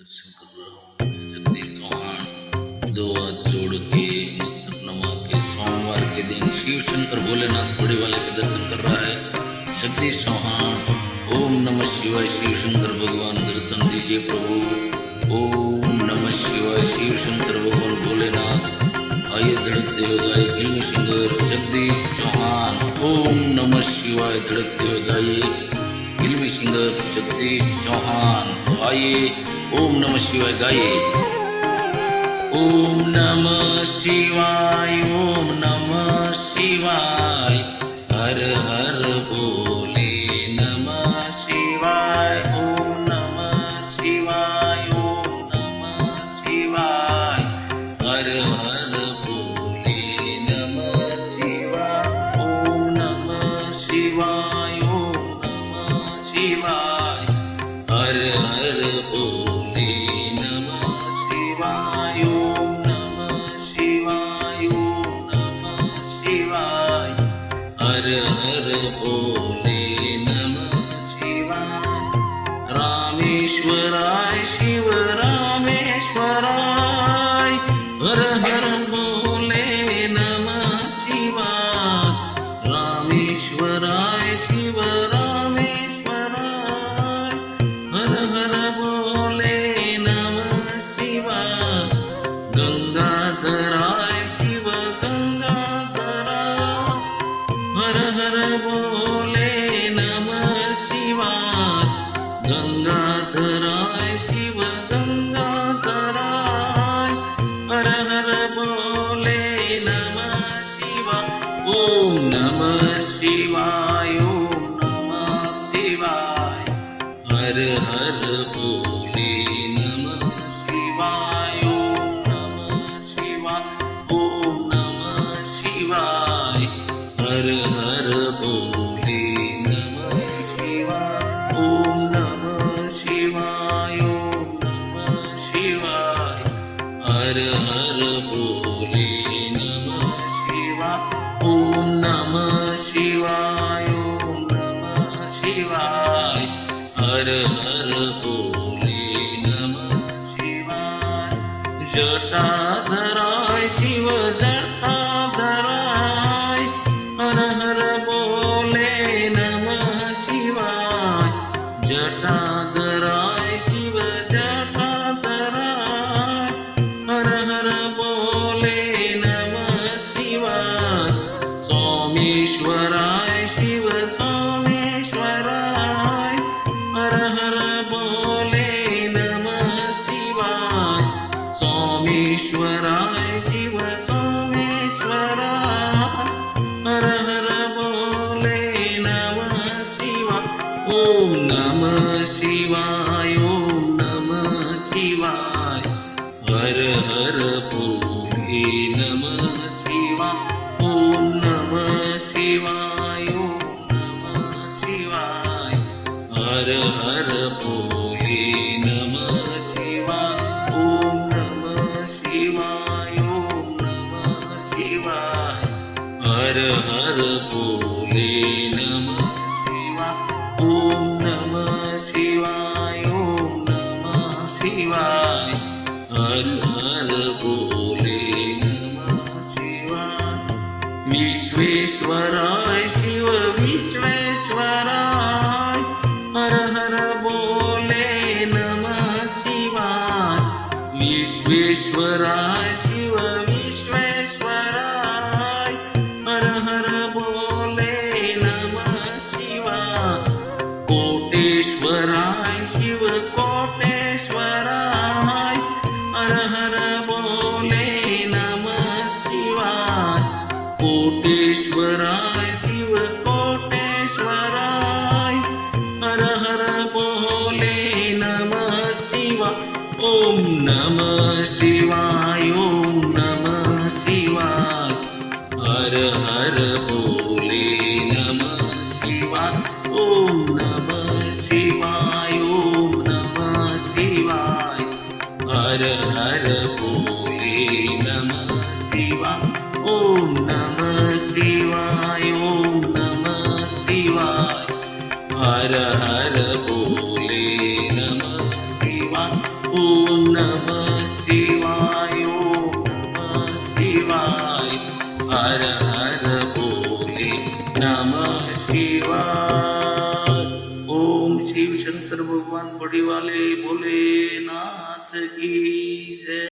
दर्शन कर रहा हूँ। जगदीश चौहान दो हाथ जोड़ के मस्तक नमा के सोमवार के दिन शिव शंकर भोलेनाथ बड़े वाले के दर्शन कर रहा है। जगदीश चौहान ओम नमः शिवाय। शिव शंकर भगवान दर्शन दीजिए प्रभु। ओम नमः शिवाय। शिव शंकर भगवान भोलेनाथ आइए धड़कते हो गाए फिल्मी सिंगर जगदीश चौहान। ओम नमः शिवाय। धड़कते हो गाइए फिल्मी सिंगर जगदीश चौहान। आइए ओम नमः शिवाय गाइए। ओम नमः शिवाय। ओम नमः शिवाय। हर हर बोले नमः शिवाय। ओम नमः शिवाय। ओम नमः शिवाय। हर हर बोले नमः शिवाय। ओम नमः शिवाय। ओम नमः शिवाय। हर हर बोले नमः शिवाय। ओम नमः शिवाय। ओम नमः शिवाय। हर हर बोले नमः शिवाय। रामेश्वराय शिव रामेश्वराय। हर हर बोले नमः शिवाय। रामेश्वराय शिव रामेश्वराय। हर हर बोले नमः शिवाय। गंगाधराय शिव गंगाधराय। हर हर बोले नमः शिवाय। गंगाधराय शिव गंगाधराय। हर हर बोले नमः शिवाय। ओम नमः शिवाय। ओम नमः शिवाय। हर हर बोले नमः शिवाय। ओम नमः शिवाय। ओम नमः शिवाय। हर हर बोले नमः शिवाय। ओम नमः शिवाय। ओम नमः शिवाय। हर हर बोले नमः शिवाय। ओम नमः शिवाय। ओम नमः शिवाय। हर हर बोले नमः शिवाय। जटाधराय शिव जटाधराय। हर हर बोले नमः शिवाय। जटाधराय शिव जटाधराय। हर हर बोले नमः शिवाय। सोमेश्वराय शिव सोमेश्वराय। हर हर बोले नमः शिवाय। सोमेश्वराय शिव सोमेश्वराय। हर हर बोले नमः शिवाय। ओम नमः शिवाय। ओम नमः शिवाय। हर हर बोले नमः शिवाय। ओम नमः शिवाय। ओम नमः शिवाय। हर हर बोले नमः शिवाय। ओम नमः शिवाय। ओम नमः शिवाय। हर हर बोले नमः शिवाय। ओम नमः शिवाय। ओम नमः शिवाय। हर हर बोले नमः शिवाय। विश्वेश्वराय शिव विश्वेश्वराय। हर हर बोले नमः शिवाय। विश्वेश्वराय शिव विश्वेश्वराय। हर हर बोले नमः शिवाय। कोटेश्वराय शिव कोटेश्वराय। हर हर बोले नमः शिवाय। कोटेश्वराय शिव कोटेश्वराय। हर हर बोले नमः शिवाय। ओम नमः शिवाय। ओम नमः शिवाय। हर हर बोले नमः शिवाय। ओम नमः शिवाय। ओम नमः शिवाय। हर हर बोले नमः शिवाय। ओम नमः शिवाय। ओम नमः शिवाय। हर हर बोले नमः शिवाय। ओम नमः शिवाय, ओम नमः शिवाय, हर हर बोले नमः शिवाय। ओम शिव शंकर भगवान बड़ी वाले भोलेनाथ की जय।